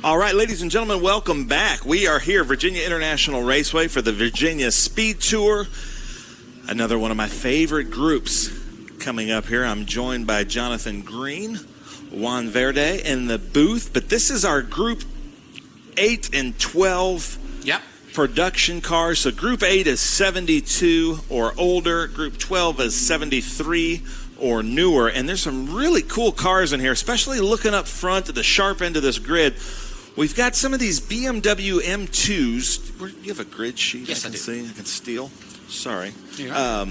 All right, ladies and gentlemen, welcome back. We are here, Virginia International Raceway, for the Virginia Speed Tour. Another one of my favorite groups coming up here. I'm joined by Jonathan Green, Juan Verde in the booth. But this is our Group 8 and 12 production cars. So Group 8 is 72 or older. Group 12 is 73 or newer. And there's some really cool cars in here, especially looking up front at the sharp end of this grid. We've got some of these BMW M2s. Do you have a grid sheet? Yes, I can do. see. I can steal. Sorry. Yeah.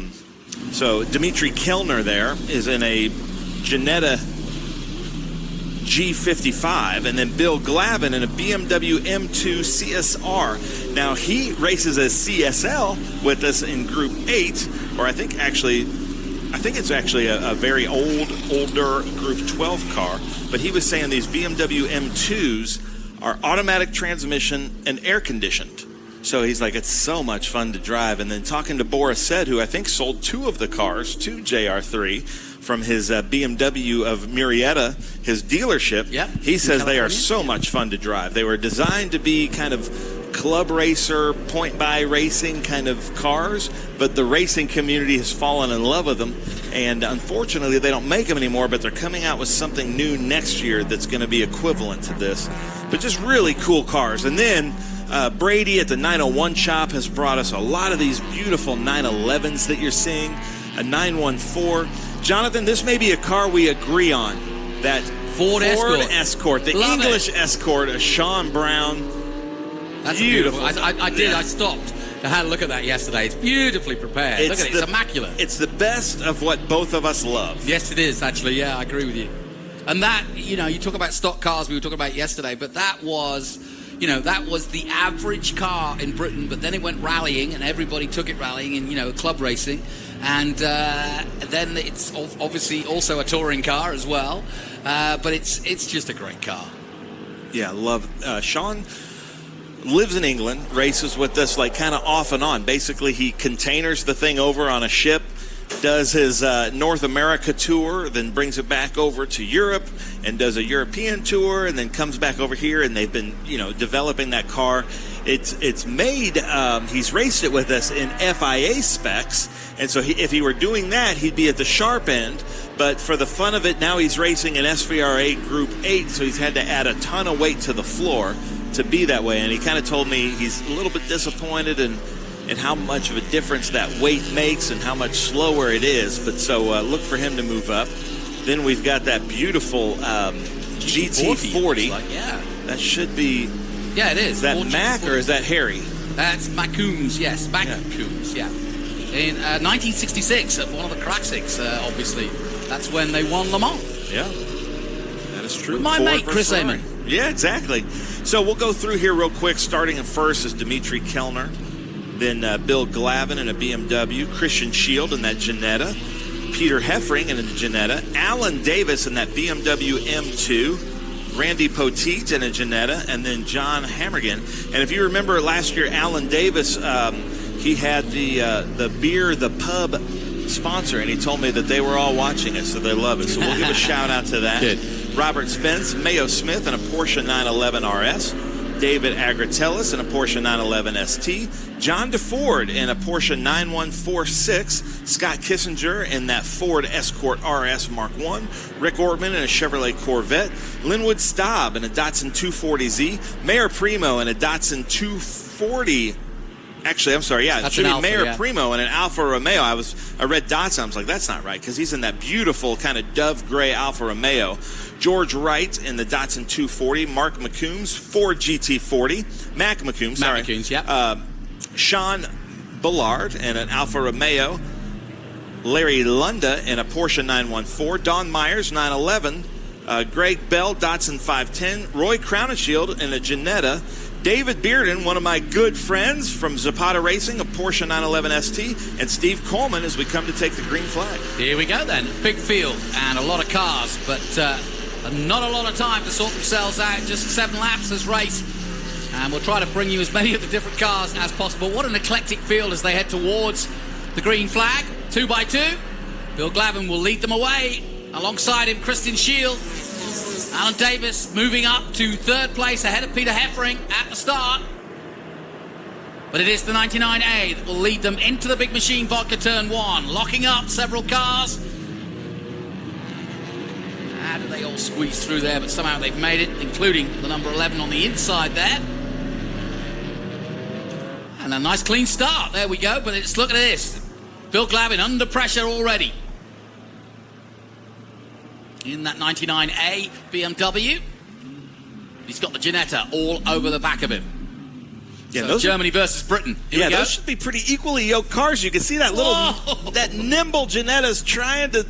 So Dimitri Kellner there is in a Ginetta G55, and then Bill Glavin in a BMW M2 CSR. Now he races as CSL with us in Group 8, or I think it's actually a very older Group 12 car. But he was saying these BMW M2s are automatic transmission and air conditioned. So he's like, it's so much fun to drive. And then talking to Boris Said, who I think sold 2 of the cars to JR3 from his BMW of Murrieta, his dealership, he says they are so much fun to drive. They were designed to be kind of club racer, point-by racing kind of cars, but the racing community has fallen in love with them. And unfortunately, they don't make them anymore, but they're coming out with something new next year that's going to be equivalent to this. But just really cool cars. And then Brady at the 901 shop has brought us a lot of these beautiful 911s that you're seeing, a 914. Jonathan, this may be a car we agree on. That Ford Escort, the English Escort, a Sean Brown. That's beautiful. I stopped. I had a look at that yesterday. It's beautifully prepared. Look at it. It's immaculate. It's the best of what both of us love. Yes, it is, actually. Yeah, I agree with you. And that, you talk about stock cars we were talking about yesterday, but that was, that was the average car in Britain, but then it went rallying, and everybody took it rallying in, club racing. And then it's obviously also a touring car as well. But it's just a great car. Yeah, love Sean lives in England, races with us like kind of off and on. Basically, he containers the thing over on a ship, does his North America tour, then brings it back over to Europe and does a European tour, and then comes back over here, and they've been, developing that car. It's made, he's raced it with us in FIA specs, and so if he were doing that, he'd be at the sharp end. But for the fun of it, now he's racing in SVRA Group 8, so he's had to add a ton of weight to the floor to be that way. And he kind of told me he's a little bit disappointed in how much of a difference that weight makes and how much slower it is. But so look for him to move up. Then we've got that beautiful GT40. That should be... Yeah, it is. Is that Mac or is that Harry? That's Macoombs, yes. Macoombs, yeah. In 1966, at one of the classics, obviously. That's when they won Le Mans. Yeah, that is true. With my mate, Chris Amon. Yeah, exactly. So we'll go through here real quick. Starting at first is Dimitri Kellner. Then Bill Glavin in a BMW. Christian Shield in that Ginetta. Peter Heffring in a Ginetta. Alan Davis in that BMW M2. Randy Poteet in a Ginetta. And then John Hammergan. And if you remember last year, Alan Davis, he had the beer, the pub sponsor, and he told me that they were all watching it, so they love it. So we'll give a shout out to that. Good. Robert Spence, Mayo Smith in a Porsche 911 RS. David Agratellis in a Porsche 911 ST. John DeFord in a Porsche 9146. Scott Kissinger in that Ford Escort RS Mark I. Rick Ortman in a Chevrolet Corvette. Linwood Staub in a Datsun 240Z. Mayor Primo in a Datsun 240. Actually, I'm sorry, yeah. It should be Mayor Primo in an Alfa Romeo. I read Datsun. I was like, that's not right, because he's in that beautiful kind of dove gray Alfa Romeo. George Wright in the Datsun 240. Mark McCombs, Ford GT40. Mac McCombs, sorry. McCombs, yeah. Sean Bullard in an Alfa Romeo. Larry Lunda in a Porsche 914. Don Myers, 911. Greg Bell, Datsun 510. Roy Crowninshield in a Ginetta. David Bearden, one of my good friends from Zapata Racing, a Porsche 911 ST, and Steve Coleman as we come to take the green flag. Here we go then. Big field and a lot of cars, but not a lot of time to sort themselves out. Just 7 laps this race. And we'll try to bring you as many of the different cars as possible. What an eclectic field as they head towards the green flag. 2 by 2. Bill Glavin will lead them away. Alongside him, Christian Shield. Alan Davis moving up to third place ahead of Peter Heffering at the start. But it is the 99A that will lead them into the Big Machine Vodka Turn 1, locking up several cars. How do they all squeeze through there? But somehow they've made it, including the number 11 on the inside there. And a nice clean start. There we go. But look at this. Bill Glavin under pressure already. In that 99A BMW. He's got the Ginetta all over the back of him. Yeah, so Germany versus Britain. Here we go. Those should be pretty equally yoked cars. You can see that little, that nimble Ginetta's trying to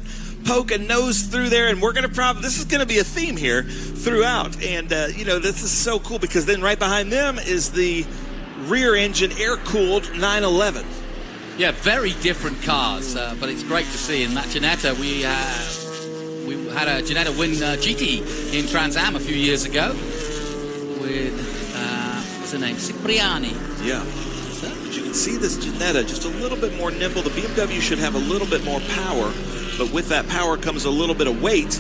poke a nose through there, and we're going to this is going to be a theme here throughout. And, you know, this is so cool because then right behind them is the rear engine air-cooled 911. Yeah, very different cars, but it's great to see. In that Ginetta, we had a Ginetta win GT in Trans Am a few years ago with... the name Cipriani. Yeah. But you can see this Ginetta just a little bit more nimble. The BMW should have a little bit more power, but with that power comes a little bit of weight.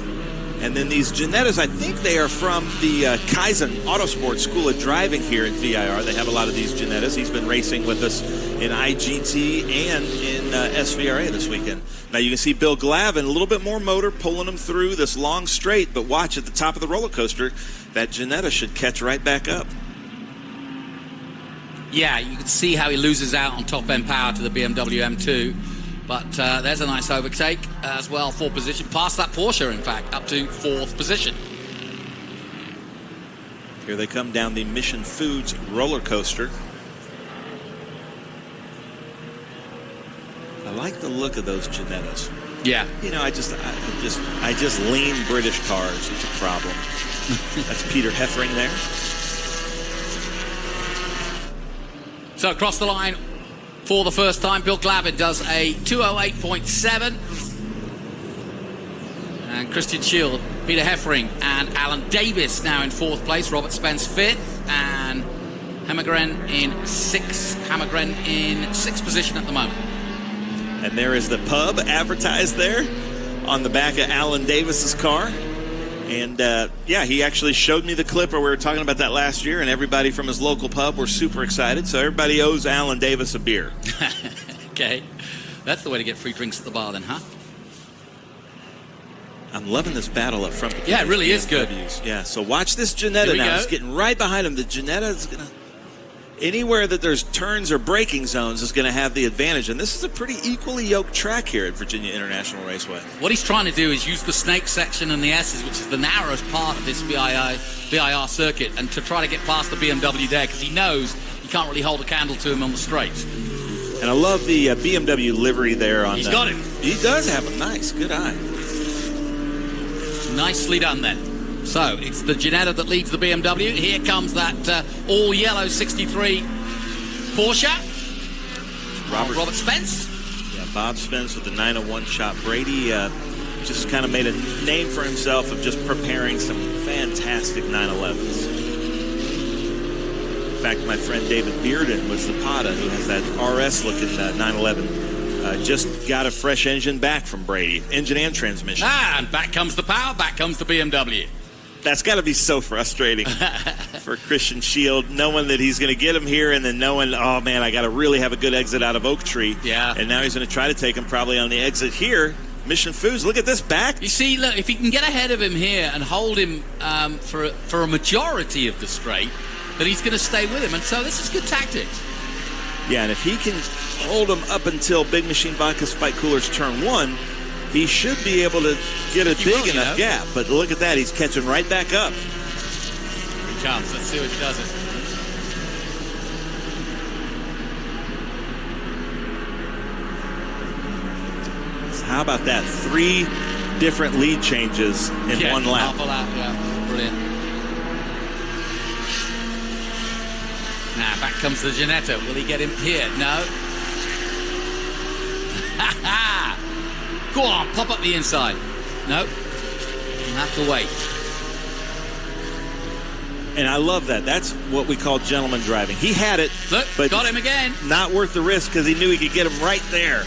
And then these Ginettas, I think they are from the Kaizen Autosport School of Driving here at VIR. They have a lot of these Ginettas. He's been racing with us in IGT and in SVRA this weekend. Now you can see Bill Glavin, a little bit more motor, pulling him through this long straight, but watch at the top of the roller coaster, that Ginetta should catch right back up. Yeah, you can see how he loses out on top-end power to the BMW M2. But there's a nice overtake as well, 4th position. Past that Porsche, in fact, up to 4th position. Here they come down the Mission Foods roller coaster. I like the look of those Ginettas. Yeah. You know, I just lean British cars. It's a problem. That's Peter Heffering there. So across the line for the first time, Bill Glavin does a 208.7. And Christian Schild, Peter Heffering, and Alan Davis now in 4th place. Robert Spence 5th, and Hammergren in 6th. Hammergren in 6th position at the moment. And there is the pub advertised there on the back of Alan Davis's car. And, yeah, he actually showed me the clip where we were talking about that last year, and everybody from his local pub were super excited. So everybody owes Alan Davis a beer. Okay. That's the way to get free drinks at the bar then, huh? I'm loving this battle up front. Yeah, it really is good. Yeah, so watch this Ginetta now. It's getting right behind him. The Ginetta is going to... Anywhere that there's turns or braking zones is going to have the advantage. And this is a pretty equally yoked track here at Virginia International Raceway. What he's trying to do is use the snake section and the S's, which is the narrowest part of this VIR circuit, and to try to get past the BMW there, because he knows he can't really hold a candle to him on the straights. And I love the BMW livery there. On He's got him. He does have a nice, good eye. Nicely done then. So it's the Ginetta that leads the BMW. Here comes that all-yellow 63 Porsche. Robert Spence. Yeah, Bob Spence with the 901 shot. Brady just kind of made a name for himself of just preparing some fantastic 911s. In fact, my friend David Bearden was the Pata who has that RS-looking 911. Just got a fresh engine back from Brady. Engine and transmission. And back comes the power, back comes the BMW. That's got to be so frustrating for Christian Schild, knowing that he's going to get him here and then knowing, oh, man, I got to really have a good exit out of Oak Tree. Yeah. And now he's going to try to take him probably on the exit here. Mission Foods, look at this back. You see, look, if he can get ahead of him here and hold him for a majority of the straight, then he's going to stay with him. And so this is good tactics. Yeah, and if he can hold him up until Big Machine Vodka Spike Coolers turn 1, he should be able to get a big enough gap. But look at that. He's catching right back up. Here he comes. Let's see what he does it. So how about that? 3 different lead changes in one lap. Half a lap, yeah. Brilliant. Now, back comes the Ginetta. Will he get him here? No. Ha ha! Go on, pop up the inside. No. You'll have to wait. And I love that. That's what we call gentleman driving. He had it. Look, but got him again. Not worth the risk because he knew he could get him right there.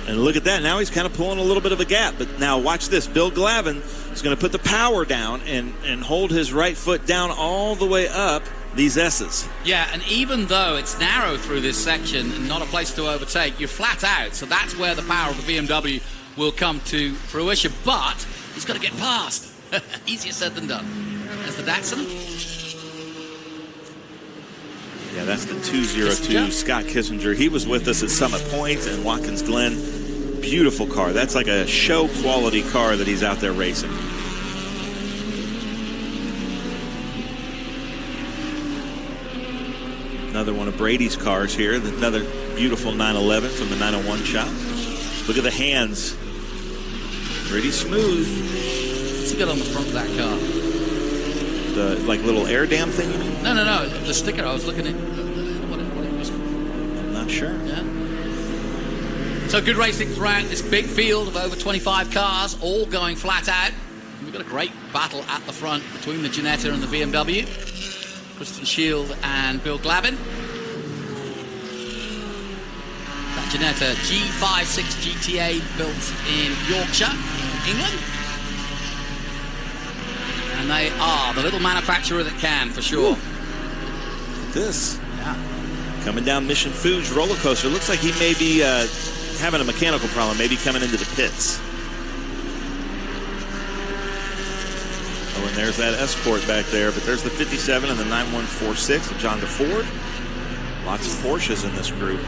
And look at that. Now he's kind of pulling a little bit of a gap. But now watch this. Bill Glavin is going to put the power down and hold his right foot down all the way up these S's. Yeah, and even though it's narrow through this section and not a place to overtake, you're flat out. So that's where the power of the BMW will come to fruition. But he's got to get past. Easier said than done. There's the Datsun. Yeah, that's the 202 Scott Kissinger. He was with us at Summit Point and Watkins Glen. Beautiful car. That's like a show quality car that he's out there racing. Another one of Brady's cars here. Another beautiful 911 from the 901 shop. Look at the hands. Pretty smooth. What's he got on the front of that car? The like little air dam thing, you mean? No. The sticker. I was looking at what it was. I'm not sure. Yeah. So good racing throughout this big field of over 25 cars, all going flat out. We've got a great battle at the front between the Ginetta and the BMW. Christian Shield and Bill Glavin. That Ginetta G56 GTA built in Yorkshire, England. And they are the little manufacturer that can, for sure. Look at this. Yeah. Coming down Mission Foods roller coaster. Looks like he may be having a mechanical problem, maybe coming into the pits. Oh, and there's that Escort back there, but there's the 57 and the 9146 of John DeFord. Lots of Porsches in this group.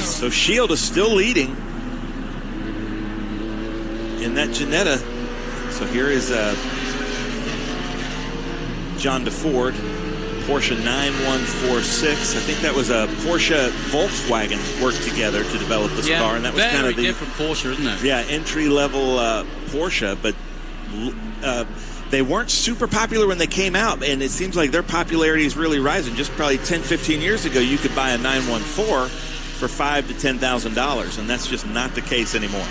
So Shield is still leading in that Ginetta. So here is John DeFord, Porsche 9146. I think that was a Porsche Volkswagen worked together to develop this car, and that was kind of the different Porsche, isn't it? Yeah, entry-level Porsche, but they weren't super popular when they came out, and it seems like their popularity is really rising. Just probably 10, 15 years ago, you could buy a 914 for $5,000 to $10,000, and that's just not the case anymore.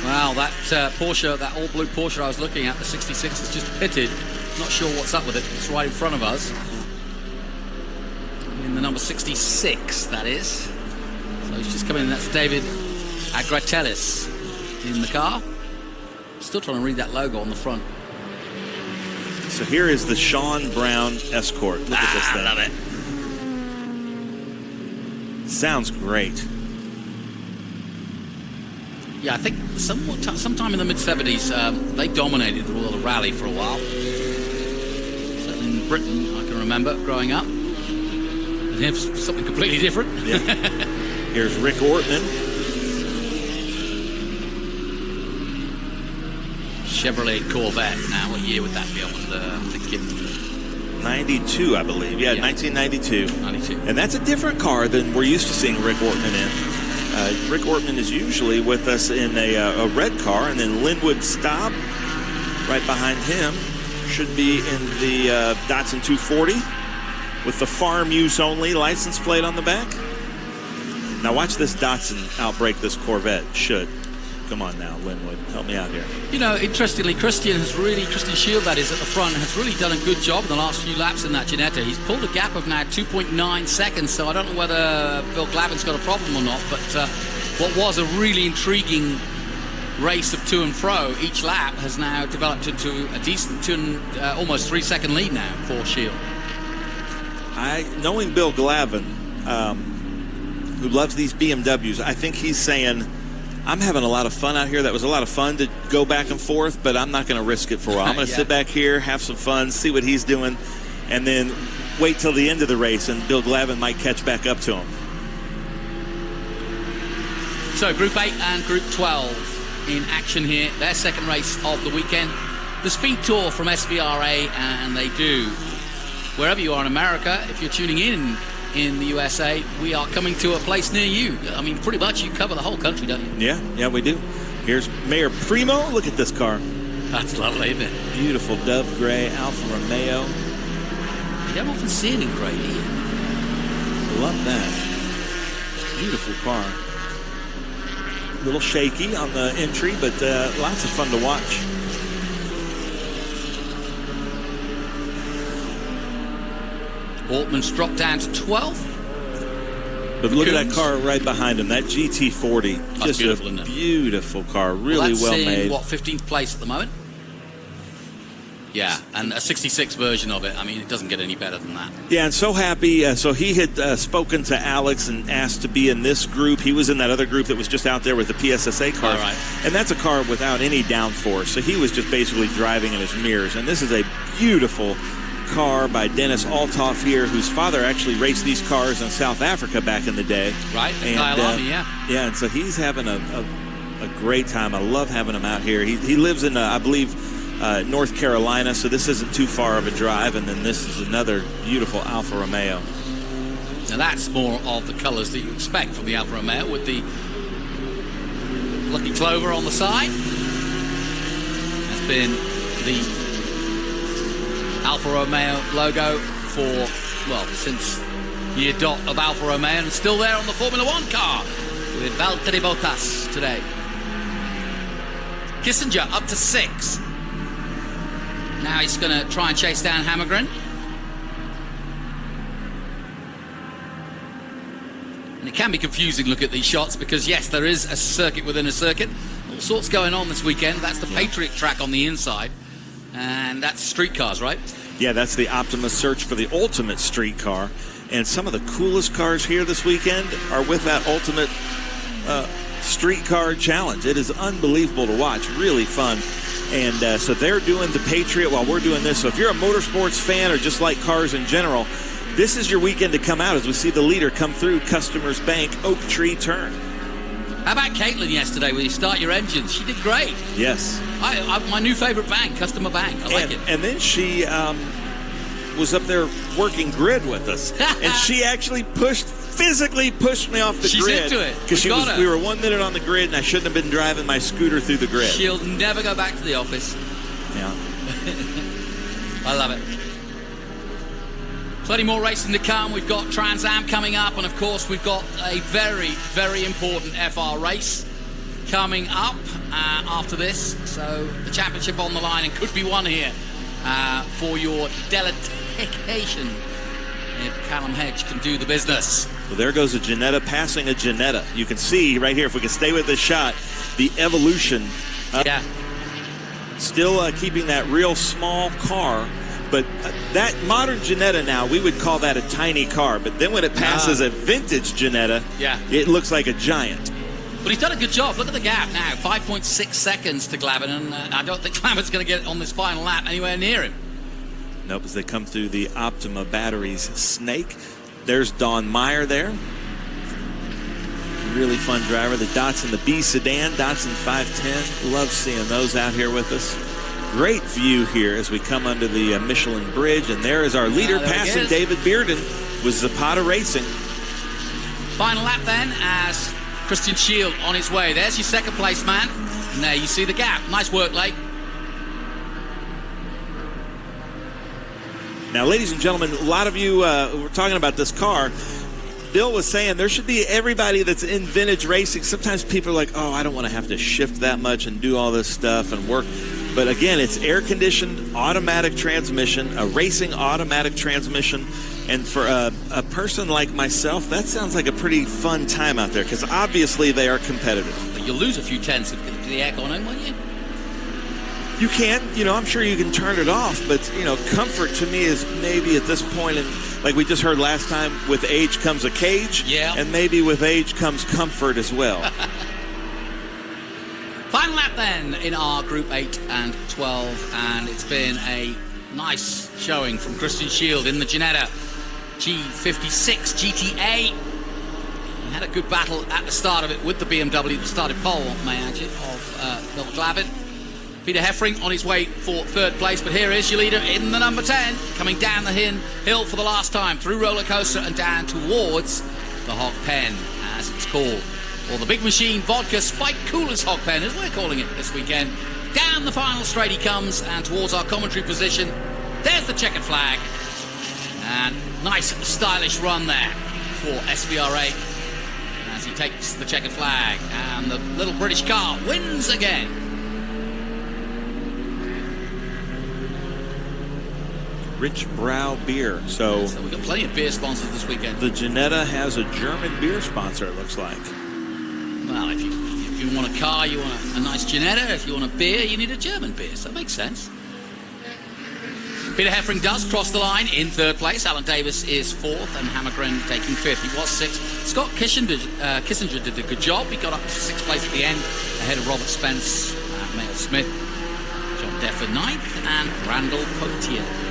Wow, that Porsche, that all-blue Porsche I was looking at, the 66, is just pitted. Not sure what's up with it. It's right in front of us. In the number 66, that is. So he's just coming in. That's David Agratelis in the car. Still trying to read that logo on the front. So here is the Sean Brown Escort. Look at this thing. I love it. Sounds great. Yeah, I think sometime in the mid-70s, they dominated the Royal Rally for a while. Certainly in Britain, I can remember growing up. And here's something completely different. Yeah. Here's Rick Ortman. Chevrolet Corvette. Now, what year would that be? I wonder, I'm thinking 92, I believe. Yeah, 1992. 92. And that's a different car than we're used to seeing Rick Ortman in. Rick Ortman is usually with us in a red car, and then Linwood Staub, right behind him, should be in the Datsun 240 with the farm use only license plate on the back. Now watch this Datsun outbreak this Corvette. Should. Come on now, Linwood. Help me out here. You know, interestingly, Christian Shield, that is, at the front, has really done a good job in the last few laps in that Ginetta. He's pulled a gap of now 2.9 seconds, so I don't know whether Bill Glavin's got a problem or not, but what was a really intriguing race of to and fro each lap has now developed into a decent almost 3-second lead now for Shield. Knowing Bill Glavin, who loves these BMWs, I think he's saying, I'm having a lot of fun out here. That was a lot of fun to go back and forth, but I'm not going to risk it for a while. I'm going to sit back here, have some fun, see what he's doing, and then wait till the end of the race, and Bill Glavin might catch back up to him. So Group 8 and Group 12 in action here. Their second race of the weekend. The Speed Tour from SVRA, and they do. Wherever you are in America, if you're tuning in the USA, we are coming to a place near you. I mean, pretty much you cover the whole country, don't you? Yeah, we do. Here's Mayor Primo. Look at this car. That's lovely, isn't it? Beautiful dove gray Alfa Romeo. You don't often see it in gray, do you? Love that. Beautiful car. A little shaky on the entry, but lots of fun to watch. Altman's dropped down to 12th. But look at that car right behind him, that GT40. That's just beautiful, a isn't it? beautiful car, really well made. What, 15th place at the moment? Yeah, and a 66 version of it. I mean, it doesn't get any better than that. Yeah, and so happy. So he had spoken to Alex and asked to be in this group. He was in that other group that was just out there with the PSSA car. All right. And that's a car without any downforce. So he was just basically driving in his mirrors. And this is a beautiful car by Dennis Althoff here, whose father actually raced these cars in South Africa back in the day. Right, and yeah. Yeah, and so he's having a great time. I love having him out here. He lives in, I believe, North Carolina, so this isn't too far of a drive. And then this is another beautiful Alfa Romeo. Now that's more of the colors that you expect from the Alfa Romeo, with the Lucky Clover on the side. Has been the Alfa Romeo logo for, well, since year dot of Alfa Romeo, and still there on the Formula One car with Valtteri Bottas today. Kissinger up to 6. Now he's going to try and chase down Hammergren. And it can be confusing, look at these shots, because yes, there is a circuit within a circuit. All sorts going on this weekend. That's the Patriot track on the inside. And that's street cars, right? Yeah, that's the Optima search for the ultimate street car. And some of the coolest cars here this weekend are with that ultimate street car challenge. It is unbelievable to watch, really fun. And so they're doing the Patriot while we're doing this. So if you're a motorsports fan or just like cars in general, this is your weekend to come out as we see the leader come through Customers Bank Oak Tree Turn. How about Caitlin yesterday when you start your engines? She did great. Yes. My new favorite bank, Customer Bank. I like it. And then she was up there working grid with us. And she actually physically pushed me off the grid. She's into it. Because we were 1 minute on the grid, and I shouldn't have been driving my scooter through the grid. She'll never go back to the office. Yeah. I love it. Plenty more racing to come. We've got Trans Am coming up, and of course we've got a very, very important FR race coming up after this. So the championship on the line, and could be won here for your delectation if Callum Hedge can do the business. Well, there goes a Ginetta passing a Ginetta. You can see right here, if we can stay with this shot, the evolution. Yeah. Still keeping that real small car. But that modern Ginetta now, we would call that a tiny car. But then when it passes a vintage Ginetta, it looks like a giant. But he's done a good job. Look at the gap now. 5.6 seconds to Glavin. And I don't think Glavin's going to get on this final lap anywhere near him. Nope, as they come through the Optima Batteries Snake. There's Don Meyer there. Really fun driver. The Datsun, the B Sedan, Datsun 510. Love seeing those out here with us. Great view here as we come under the Michelin Bridge, and there is our leader passing David Bearden with Zapata Racing. Final lap then as Christian Shield on his way. There's your second place man. And there you see the gap. Nice work, Lake. Now, ladies and gentlemen, a lot of you were talking about this car. Bill was saying there should be everybody that's in vintage racing. Sometimes people are like, oh, I don't want to have to shift that much and do all this stuff and work. But again, it's air-conditioned, automatic transmission, a racing automatic transmission. And for a person like myself, that sounds like a pretty fun time out there, because obviously they are competitive. But you'll lose a few tenths with the aircon on, won't you? You can. I'm sure you can turn it off. But, comfort to me is maybe at this point, and like we just heard last time, with age comes a cage. Yeah. And maybe with age comes comfort as well. Final lap then in our Group 8 and 12, and it's been a nice showing from Christian Shield in the Ginetta G56 GTA. He had a good battle at the start of it with the BMW that started pole, may I add, of Bill Glavin. Peter Heffring on his way for third place, but here is your leader in the number 10, coming down the hill for the last time, through roller coaster and down towards the Hog Pen, as it's called. Or the Big Machine Vodka Spike Coolers Hog Pen, as we're calling it this weekend. Down the final straight he comes, and towards our commentary position. There's the checkered flag. And nice stylish run there for SVRA as he takes the checkered flag. And the little British car wins again. Rich Brow Beer. So we've got plenty of beer sponsors this weekend. the Ginetta has a German beer sponsor, it looks like. Well, if you want a car, you want a nice Ginetta. If you want a beer, you need a German beer. So that makes sense. Peter Heffring does cross the line in third place. Alan Davis is fourth, and Hammergren taking fifth. He was sixth. Scott Kissinger did a good job. He got up to sixth place at the end, ahead of Robert Spence, Mayo Smith, John Deffer ninth, and Randall Potier